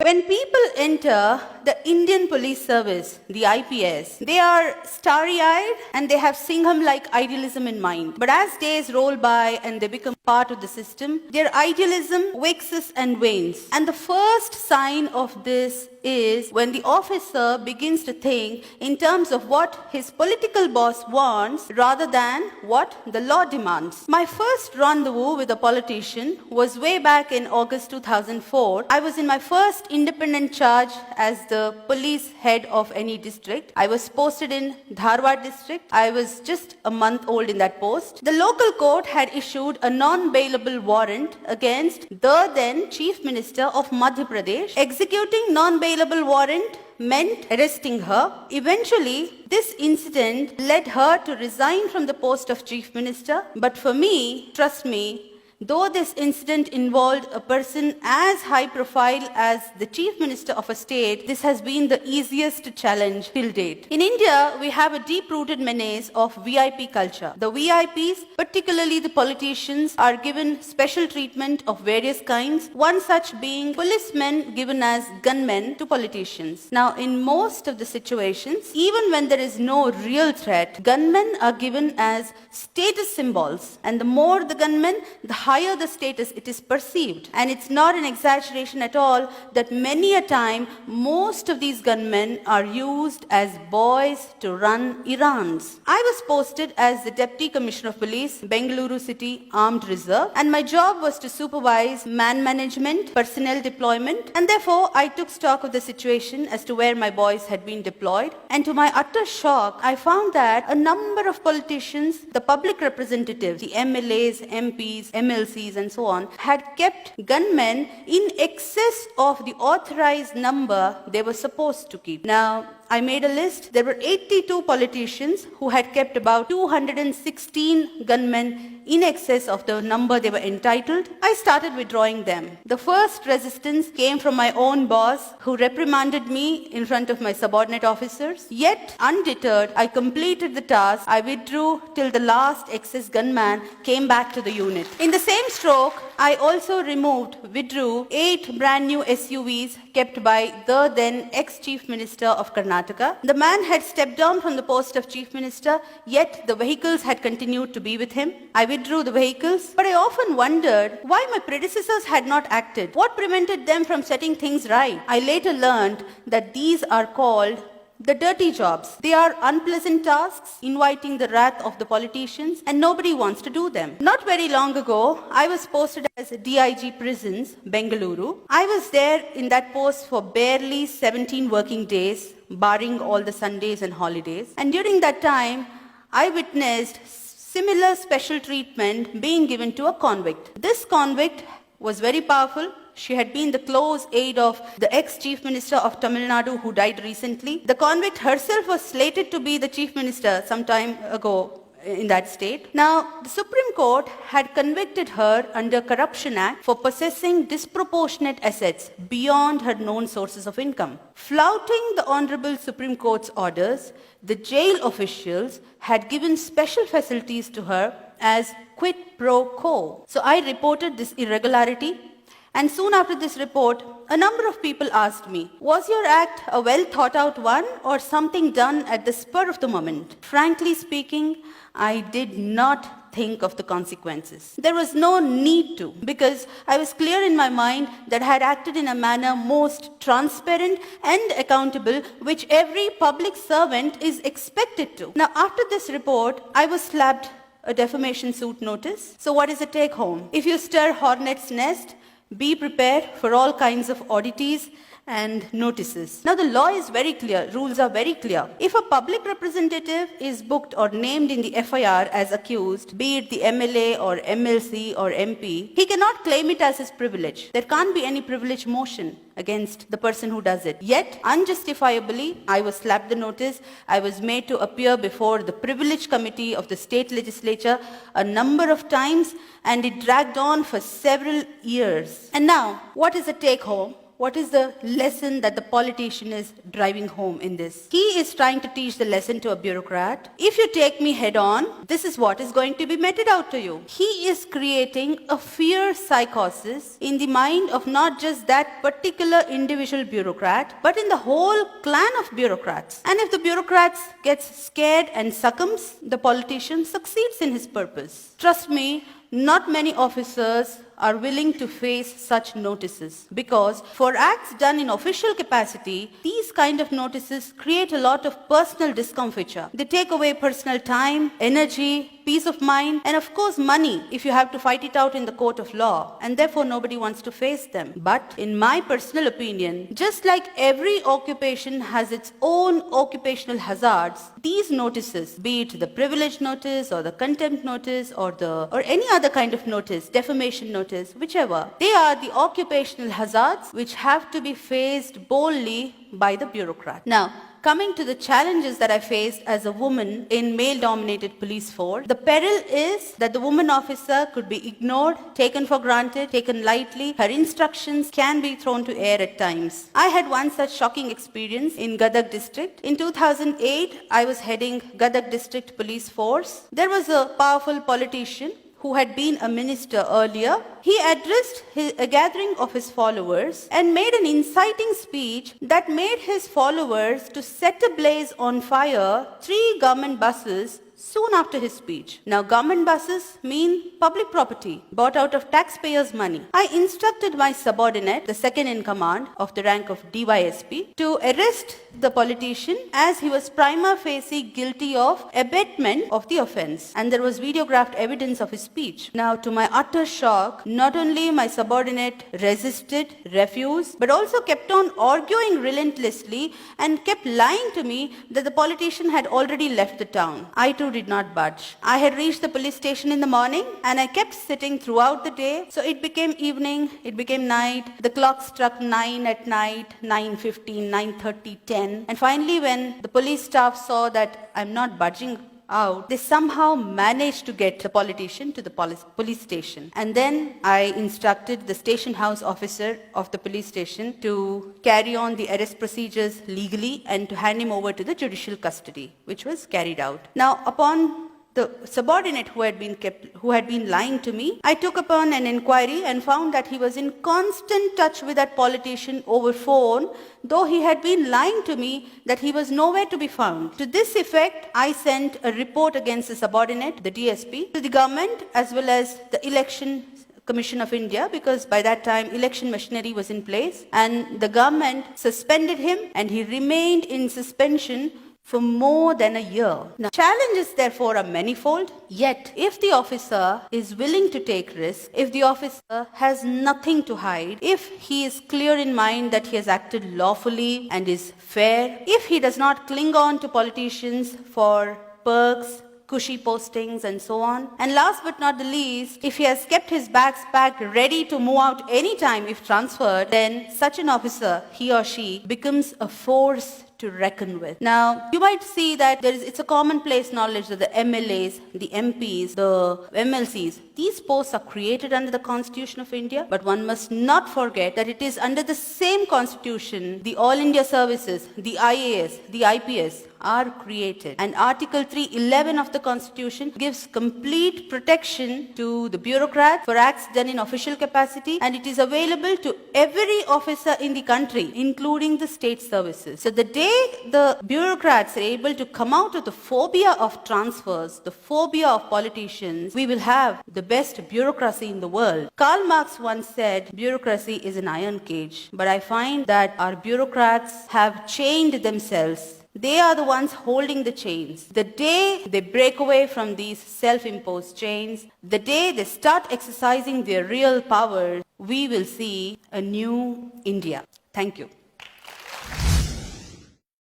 When people enter the Indian Police Service, the IPS, they are starry-eyed and they have Singham-like idealism in mind. But as days roll by and they become part of the system, their idealism waxes and wanes. And the first sign of this is when the officer begins to think in terms of what his political boss wants rather than what the law demands. My first rendezvous with a politician was way back in August 2004. I was in my first independent charge as the police head of any district. I was posted in Dharwad district. I was just a month old in that post. The local court had issued a non-bailable warrant against the then Chief Minister of Madhya Pradesh. Executing non-bailable warrant meant arresting her. Eventually, this incident led her to resign from the post of Chief Minister. But for me, trust me, though this incident involved a person as high profile as the Chief Minister of a state, this has been the easiest to challenge till date. In India, we have a deep-rooted menace of VIP culture. The VIPs, particularly the politicians, are given special treatment of various kinds, one such being policemen given as gunmen to politicians. Now, in most of the situations, even when there is no real threat, gunmen are given as status symbols, and the more the gunmen, the higher the status it is perceived. And it's not an exaggeration at all that many a time most of these gunmen are used as boys to run errands. I was posted as the Deputy Commissioner of Police, Bengaluru City Armed Reserve, and my job was to supervise man management, personnel deployment, and therefore I took stock of the situation as to where my boys had been deployed. And to my utter shock, I found that a number of politicians, the public representatives, the MLAs, MPs, MLCs, and so on, had kept gunmen in excess of the authorized number they were supposed to keep. Now, I made a list. There were 82 politicians who had kept about 216 gunmen in excess of the number they were entitled. I started withdrawing them. The first resistance came from my own boss, who reprimanded me in front of my subordinate officers. Yet, undeterred, I completed the task. I withdrew till the last excess gunman came back to the unit. In the same stroke, I also withdrew 8 brand new SUVs kept by the then ex-Chief Minister of Karnataka. The man had stepped down from the post of Chief Minister, yet the vehicles had continued to be with him. I withdrew the vehicles, but I often wondered why my predecessors had not acted. What prevented them from setting things right? I later learned that these are called the dirty jobs. They are unpleasant tasks, inviting the wrath of the politicians, and nobody wants to do them. Not very long ago, I was posted as DIG Prisons, Bengaluru. I was there in that post for barely 17 working days, barring all the Sundays and holidays. And during that time, I witnessed similar special treatment being given to a convict. This convict was very powerful. She had been the close aide of the ex-Chief Minister of Tamil Nadu who died recently. The convict herself was slated to be the Chief Minister some time ago in that state. Now, the Supreme Court had convicted her under Corruption Act for possessing disproportionate assets beyond her known sources of income. Flouting the Honorable Supreme Court's orders, the jail officials had given special facilities to her as quid pro quo. So I reported this irregularity. And soon after this report, a number of people asked me, was your act a well thought out one or something done at the spur of the moment? Frankly speaking, I did not think of the consequences. There was no need to, because I was clear in my mind that I had acted in a manner most transparent and accountable, which every public servant is expected to. Now, after this report, I was slapped a defamation suit notice. So what is the take home? If you stir hornet's nest, be prepared for all kinds of oddities and notices. Now the law is very clear, rules are very clear. If a public representative is booked or named in the FIR as accused, be it the MLA or MLC or MP, he cannot claim it as his privilege. There can't be any privilege motion against the person who does it. Yet, unjustifiably, I was slapped the notice. I was made to appear before the privilege committee of the state legislature a number of times, and it dragged on for several years. And now, what is the take home? what is the lesson that the politician is driving home in this? He is trying to teach the lesson to a bureaucrat. If you take me head on, this is what is going to be meted out to you. He is creating a fear psychosis in the mind of not just that particular individual bureaucrat, but in the whole clan of bureaucrats. And if the bureaucrats gets scared and succumbs, the politician succeeds in his purpose. Trust me, not many officers are willing to face such notices, because for acts done in official capacity, these kind of notices create a lot of personal discomfiture. They take away personal time, energy, peace of mind, and of course money if you have to fight it out in the court of law, and therefore nobody wants to face them. But in my personal opinion, just like every occupation has its own occupational hazards, these notices, be it the privilege notice or the contempt notice or any other kind of notice, defamation notice, whichever, they are the occupational hazards which have to be faced boldly by the bureaucrat. Now, coming to the challenges that I faced as a woman in male-dominated police force, the peril is that the woman officer could be ignored, taken for granted, taken lightly. Her instructions can be thrown to air at times. I had one such shocking experience in Gadag district. In 2008, I was heading Gadag district police force. There was a powerful politician who had been a minister earlier. He addressed a gathering of his followers and made an inciting speech that made his followers to set ablaze on fire 3 government buses soon after his speech. Now, government buses mean public property bought out of taxpayers' money. I instructed my subordinate, the second in command of the rank of DYSP, to arrest the politician as he was prima facie guilty of abetment of the offense, and there was videographed evidence of his speech. Now, to my utter shock, not only my subordinate resisted, refused, but also kept on arguing relentlessly and kept lying to me that the politician had already left the town. I too did not budge. I had reached the police station in the morning and I kept sitting throughout the day. So it became evening, it became night. The clock struck 9 at night, 9:15, 9:30, 10. And finally, when the police staff saw that I'm not budging out, they somehow managed to get the politician to the police station. And then I instructed the station house officer of the police station to carry on the arrest procedures legally and to hand him over to the judicial custody, which was carried out. Now, upon the subordinate who had been lying to me, I took upon an inquiry and found that he was in constant touch with that politician over phone, though he had been lying to me that he was nowhere to be found. To this effect, I sent a report against the subordinate, the DSP, to the government as well as the Election Commission of India, because by that time election machinery was in place, and the government suspended him and he remained in suspension for more than a year. Now, challenges therefore are manifold, yet if the officer is willing to take risks, if the officer has nothing to hide, if he is clear in mind that he has acted lawfully and is fair, if he does not cling on to politicians for perks, cushy postings and so on, and last but not the least, if he has kept his bags packed ready to move out anytime if transferred, then such an officer, he or she, becomes a force to reckon with. Now, you might see that it's a commonplace knowledge that the MLAs, the MPs, the MLCs, these posts are created under the Constitution of India, but one must not forget that it is under the same Constitution, the All India Services, the IAS, the IPS are created. And Article 311 of the Constitution gives complete protection to the bureaucrat for acts done in official capacity, and it is available to every officer in the country, including the state services. So the day the bureaucrats are able to come out of the phobia of transfers, the phobia of politicians, we will have the best bureaucracy in the world. Karl Marx once said, bureaucracy is an iron cage, but I find that our bureaucrats have chained themselves. They are the ones holding the chains. The day they break away from these self-imposed chains, the day they start exercising their real power, we will see a new India. Thank you.